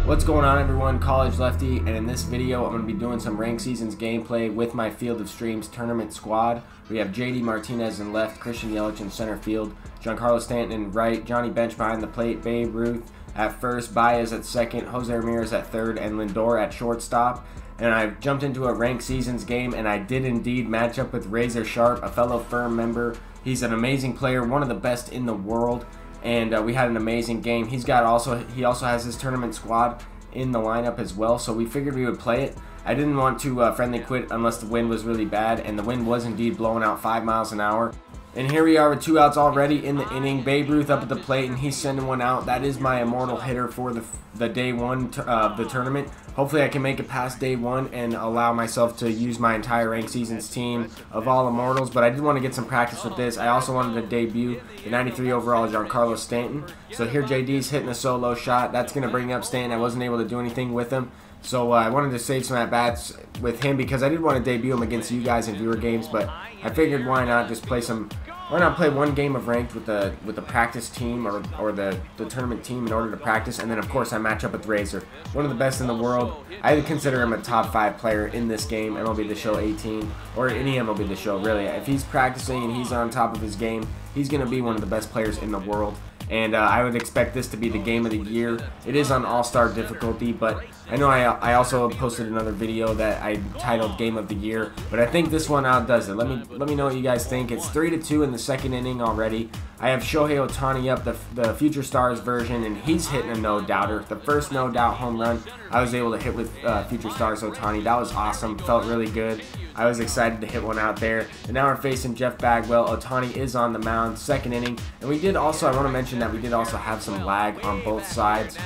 What's going on, everyone? College Lefty, and in this video I'm going to be doing some ranked seasons gameplay with my Field of Streams tournament squad. We have JD Martinez in left, Christian Yelich in center field, Giancarlo Stanton in right, Johnny Bench behind the plate, Babe Ruth at first, Baez at second, Jose Ramirez at third, and Lindor at shortstop. And I jumped into a ranked seasons game, and I did indeed match up with Razer Sharpe, a fellow firm member. He's an amazing player, one of the best in the world. And we had an amazing game. He also has his tournament squad in the lineup as well, so we figured we would play it. I didn't want to friendly quit unless the wind was really bad, and the wind was indeed blowing out 5 miles an hour. And here we are with 2 outs already in the inning. Babe Ruth up at the plate, and he's sending one out. That is my immortal hitter for the day one of the tournament. Hopefully I can make it past day one and allow myself to use my entire ranked seasons team of all immortals. But I did want to get some practice with this. I also wanted to debut the 93 overall Giancarlo Stanton. So here JD's hitting a solo shot. That's going to bring up Stanton. I wasn't able to do anything with him. So I wanted to save some at-bats with him because I did want to debut him against you guys in viewer games, but I figured why not just play one game of ranked with the practice team or the tournament team in order to practice, and then of course I match up with Razer, one of the best in the world. I consider him a top 5 player in this game, MLB The Show 18, or any MLB The Show really. If he's practicing and he's on top of his game, he's going to be one of the best players in the world. And I would expect this to be the game of the year. It is on all-star difficulty, but I know I also posted another video that I titled Game of the Year, but I think this one outdoes it. Let me know what you guys think. It's 3-2 in the second inning already. I have Shohei Ohtani up, the Future Stars version, and he's hitting a no-doubter. The first no-doubt home run I was able to hit with Future Stars Ohtani. That was awesome. Felt really good. I was excited to hit one out there. And now we're facing Jeff Bagwell. Ohtani is on the mound, second inning. And we did also, I want to mention that we did also have some lag on both sides.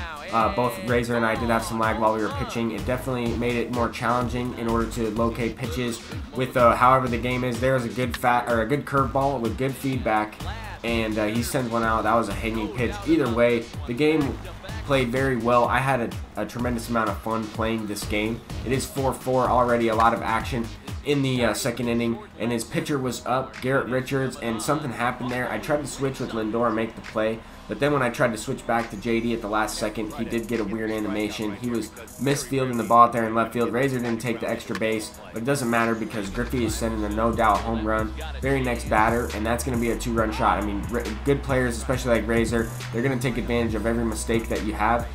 Both Razer and I did have some lag while we were pitching. It definitely made it more challenging in order to locate pitches with however the game is. There's a good curveball with good feedback, and he sends one out. That was a hanging pitch. Either way, the game played very well. I had a tremendous amount of fun playing this game. It is 4-4 already, a lot of action in the second inning, and his pitcher was up, Garrett Richards, and something happened there. I tried to switch with Lindor and make the play, but then when I tried to switch back to JD at the last second, he did get a weird animation. He was misfielding the ball out there in left field. Razer didn't take the extra base, but it doesn't matter because Griffey is sending a no-doubt home run. Very next batter, and that's going to be a 2-run shot. I mean, good players, especially like Razer, they're going to take advantage of every mistake that you have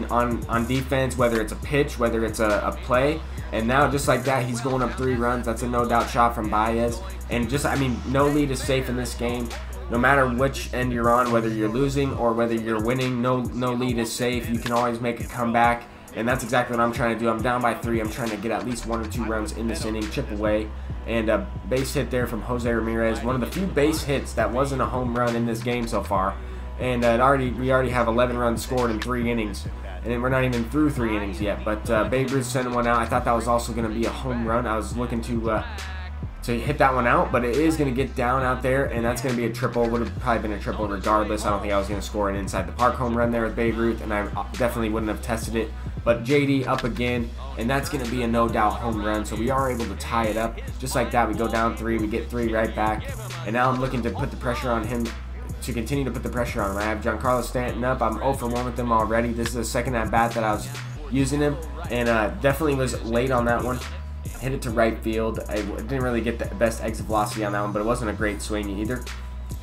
on defense, whether it's a pitch, whether it's a play. And now just like that, he's going up 3 runs. That's a no-doubt shot from Baez. And just, I mean, no lead is safe in this game. No matter which end you're on, whether you're losing or whether you're winning, no lead is safe. You can always make a comeback, and that's exactly what I'm trying to do. I'm down by 3. I'm trying to get at least 1 or 2 runs in this inning, chip away. And a base hit there from Jose Ramirez, one of the few base hits that wasn't a home run in this game so far. And we already have 11 runs scored in 3 innings. And we're not even through 3 innings yet. But Babe Ruth sending one out. I thought that was also going to be a home run. I was looking to hit that one out, but it is going to get down out there, and that's going to be a triple. Would have probably been a triple regardless. I don't think I was going to score an inside the park home run there with Babe Ruth, and I definitely wouldn't have tested it. But JD up again, and that's going to be a no-doubt home run. So we are able to tie it up. Just like that, we go down 3, we get 3 right back. And now I'm looking to put the pressure on him, to continue to put the pressure on him. I have Giancarlo Stanton up. I'm 0 for 1 with him already. This is the second at-bat that I was using him, and definitely was late on that one. Hit it to right field. I didn't really get the best exit velocity on that one, but it wasn't a great swing either.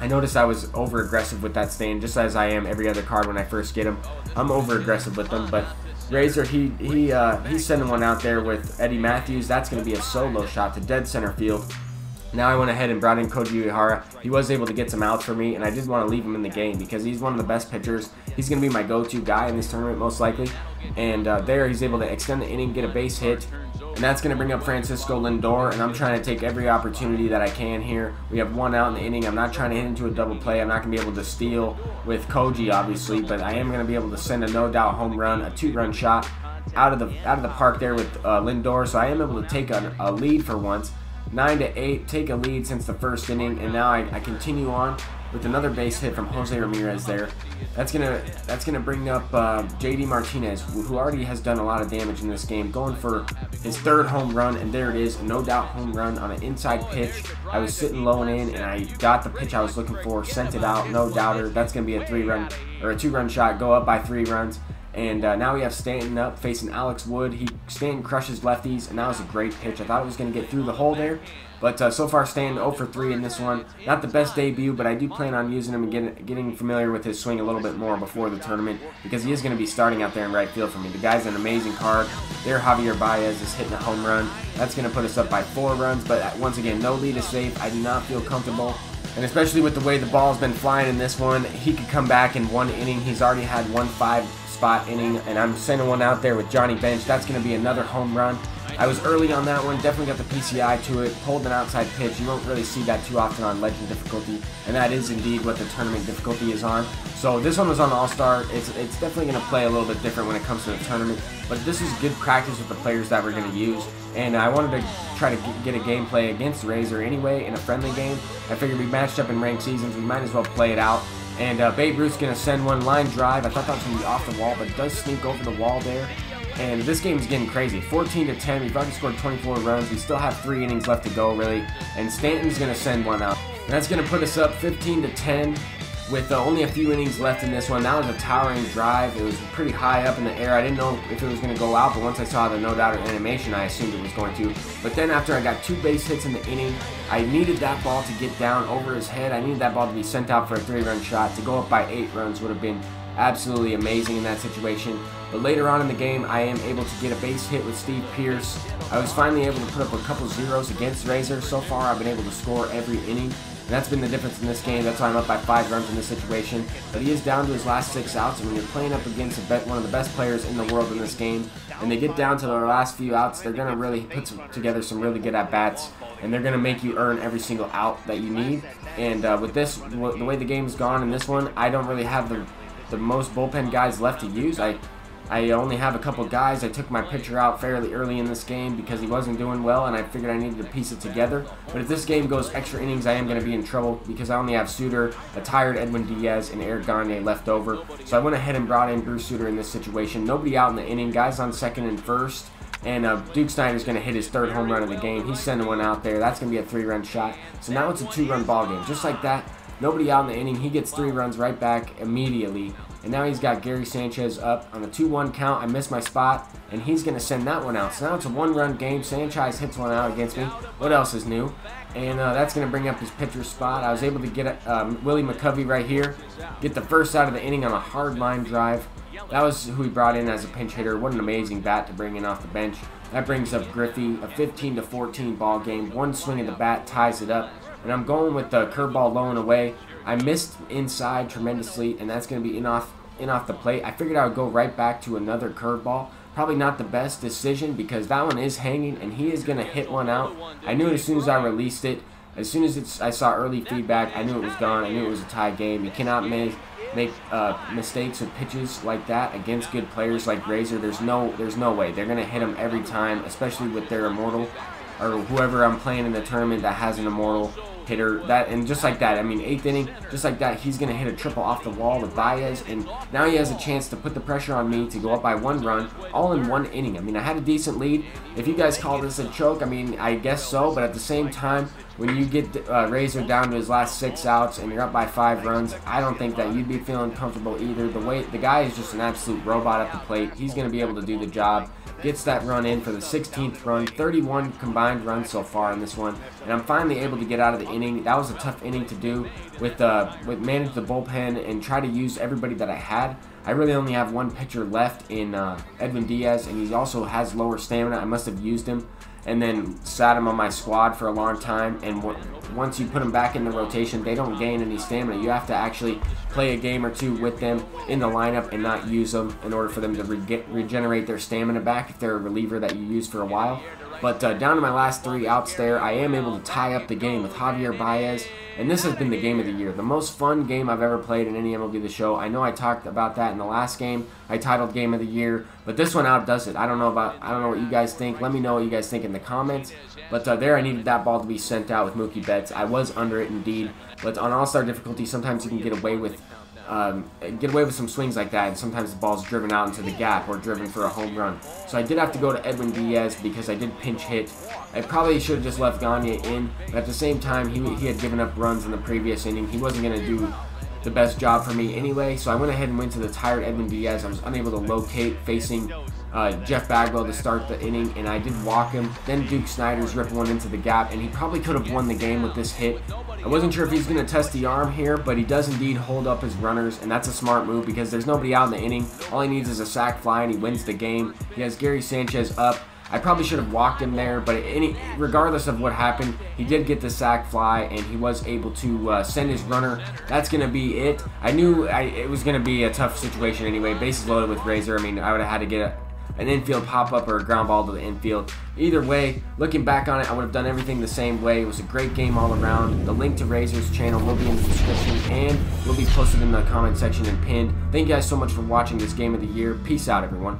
I noticed I was over-aggressive with that stand, just as I am every other card when I first get him. I'm over-aggressive with them, but Razer, he's sending one out there with Eddie Matthews. That's going to be a solo shot to dead center field. Now I went ahead and brought in Koji Uehara. He was able to get some outs for me, and I did want to leave him in the game because he's one of the best pitchers. He's going to be my go-to guy in this tournament most likely. And there he's able to extend the inning, get a base hit. And that's going to bring up Francisco Lindor, and I'm trying to take every opportunity that I can here. We have 1 out in the inning. I'm not trying to hit into a double play. I'm not going to be able to steal with Koji, obviously, but I am going to be able to send a no-doubt home run, a 2-run shot out of the park there with Lindor. So I am able to take a lead for once. 9-8, take a lead since the first inning, and now I continue on with another base hit from Jose Ramirez there. That's gonna bring up JD Martinez, who already has done a lot of damage in this game, going for his 3rd home run, and there it is, a no-doubt home run on an inside pitch. I was sitting low and in, and I got the pitch I was looking for, sent it out, no doubter. That's gonna be a 3-run or a 2-run shot, go up by 3 runs. And now we have Stanton up facing Alex Wood. Stanton crushes lefties, and that was a great pitch. I thought it was going to get through the hole there. But so far, Stanton 0 for 3 in this one. Not the best debut, but I do plan on using him and getting familiar with his swing a little bit more before the tournament, because he is going to be starting out there in right field for me. The guy's an amazing card. There, Javier Baez is hitting a home run. That's going to put us up by 4 runs, but once again, no lead is safe. I do not feel comfortable. And especially with the way the ball's been flying in this one, he could come back in 1 inning. He's already had 1 5-spot inning, and I'm sending one out there with Johnny Bench. That's going to be another home run. I was early on that one, definitely got the PCI to it, pulled an outside pitch. You won't really see that too often on Legend difficulty, and that is indeed what the tournament difficulty is on. So this one was on All-Star. It's definitely going to play a little bit different when it comes to the tournament, but this is good practice with the players that we're going to use, and I wanted to try to get a gameplay against Razer anyway in a friendly game. I figured we matched up in ranked seasons, we might as well play it out. And Babe Ruth's going to send one line drive. I thought that was going to be off the wall, but it does sneak over the wall there. And this game's getting crazy. 14-10. We've already scored 24 runs. We still have 3 innings left to go, really. And Stanton's going to send one out. And that's going to put us up 15-10 with only a few innings left in this one. That was a towering drive. It was pretty high up in the air. I didn't know if it was going to go out, but once I saw the no-doubter animation, I assumed it was going to. But then after I got 2 base hits in the inning, I needed that ball to get down over his head. I needed that ball to be sent out for a 3-run shot. To go up by 8 runs would have been absolutely amazing in that situation. But later on in the game, I am able to get a base hit with Steve Pearce. I was finally able to put up a couple zeros against Razer. So far, I've been able to score every inning, and that's been the difference in this game. That's why I'm up by 5 runs in this situation. But he is down to his last 6 outs, and when you're playing up against one of the best players in the world in this game, and they get down to their last few outs, they're going to really put together some really good at-bats, and they're going to make you earn every single out that you need. And with this, the way the game's gone in this one, I don't really have the most bullpen guys left to use. I only have a couple guys. I took my pitcher out fairly early in this game because he wasn't doing well, and I figured I needed to piece it together. But if this game goes extra innings, I am going to be in trouble because I only have Suter, a tired Edwin Diaz, and Eric Gagne left over. So I went ahead and brought in Bruce Suter in this situation. Nobody out in the inning. Guys on second and first. And Duke Snyder's going to hit his 3rd home run of the game. He's sending one out there. That's going to be a 3-run shot. So now it's a 2-run ball game. Just like that. Nobody out in the inning. He gets 3 runs right back immediately. And now he's got Gary Sanchez up on a 2-1 count. I missed my spot, and he's going to send that one out. So now it's a 1-run game. Sanchez hits one out against me. What else is new? And that's going to bring up his pitcher spot. I was able to get Willie McCovey right here. Get the first out of the inning on a hard line drive. That was who he brought in as a pinch hitter. What an amazing bat to bring in off the bench. That brings up Griffey, a 15-14 ball game. 1 swing of the bat ties it up. And I'm going with the curveball low and away. I missed inside tremendously, and that's going to be in off the plate. I figured I would go right back to another curveball. Probably not the best decision because that one is hanging, and he is going to hit one out. I knew it as soon as I released it. As soon as I saw early feedback, I knew it was gone. I knew it was a tie game. You cannot make mistakes with pitches like that against good players like Razer. There's no way. They're going to hit them every time, especially with their immortal or whoever I'm playing in the tournament that has an immortal hitter. And just like that, I mean, 8th inning, just like that, he's going to hit a triple off the wall with Baez, and now he has a chance to put the pressure on me to go up by 1 run, all in 1 inning. I mean, I had a decent lead. If you guys call this a choke, I mean, I guess so, but at the same time, when you get Razer down to his last 6 outs and you're up by 5 runs, I don't think that you'd be feeling comfortable either. The guy is just an absolute robot at the plate. He's going to be able to do the job. Gets that run in for the 16th run, 31 combined runs so far in this one, and I'm finally able to get out of the inning. That was a tough inning to do with manage the bullpen and try to use everybody that I had. I really only have 1 pitcher left in Edwin Diaz, and he also has lower stamina. I must have used him and then sat him on my squad for a long time, and once you put them back in the rotation, they don't gain any stamina. You have to actually play a game or 2 with them in the lineup and not use them in order for them to regenerate their stamina back if they're a reliever that you use for a while. But down to my last 3 outs there, I am able to tie up the game with Javier Baez, and this has been the game of the year. The most fun game I've ever played in any MLB The Show. I know I talked about that in the last game. I titled Game of the Year, but this one outdoes it. I don't know what you guys think. Let me know what you guys think in the comments. But there I needed that ball to be sent out with Mookie Betts. I was under it indeed, but on All-Star difficulty, sometimes you can get away with some swings like that, and sometimes the ball's driven out into the gap or driven for a home run. So I did have to go to Edwin Diaz because I did pinch hit. I probably should have just left Gagne in, but at the same time, he had given up runs in the previous inning. He wasn't going to do the best job for me anyway. So I went ahead and went to the tired Edwin Diaz. I was unable to locate facing Jeff Bagwell to start the inning, and I did walk him. Then Duke Snider's ripped one into the gap, and he probably could have won the game with this hit. I wasn't sure if he's going to test the arm here, but he does indeed hold up his runners, and that's a smart move because there's nobody out in the inning. All he needs is a sac fly, and he wins the game. He has Gary Sanchez up. I probably should have walked him there, but regardless of what happened, he did get the sac fly, and he was able to send his runner. That's going to be it. I knew it was going to be a tough situation anyway. Bases loaded with Razer. I mean, I would have had to get an infield pop-up or a ground ball to the infield. Either way, looking back on it, I would have done everything the same way. It was a great game all around. The link to Razer's channel will be in the description and will be posted in the comment section and pinned. Thank you guys so much for watching this game of the year. Peace out, everyone.